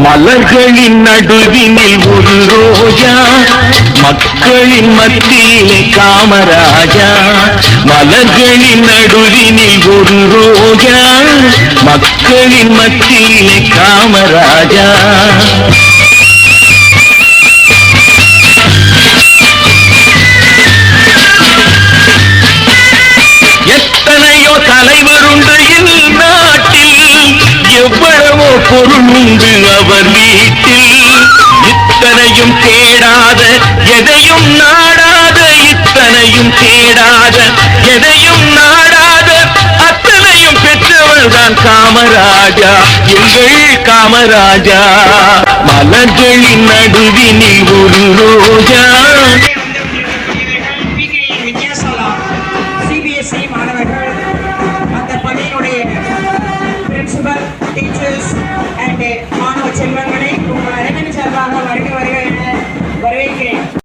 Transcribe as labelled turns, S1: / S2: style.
S1: மலர்களின் நடுவினில் ஒரு ரோஜா, மக்களின் மத்தியிலே காமராஜா. மலர்களின் நடுவினில் ஒரு ரோஜா, மக்களின் மத்தியிலே காமராஜா. எத்தனையோ தலைவருண்டு இந்நாட்டில், எவ்வளவோ பொருள் உண்டு அவர் வீட்டில். இத்தனையும் தேடாத எதையும் நாடாத, இத்தனையும் தேடாத எதையும் நாடாத, அத்தனையும் பெற்றவர் தான் காமராஜா, எங்கள் காமராஜா. மலர்களின் நடுவினில் ஒரு ரோஜா.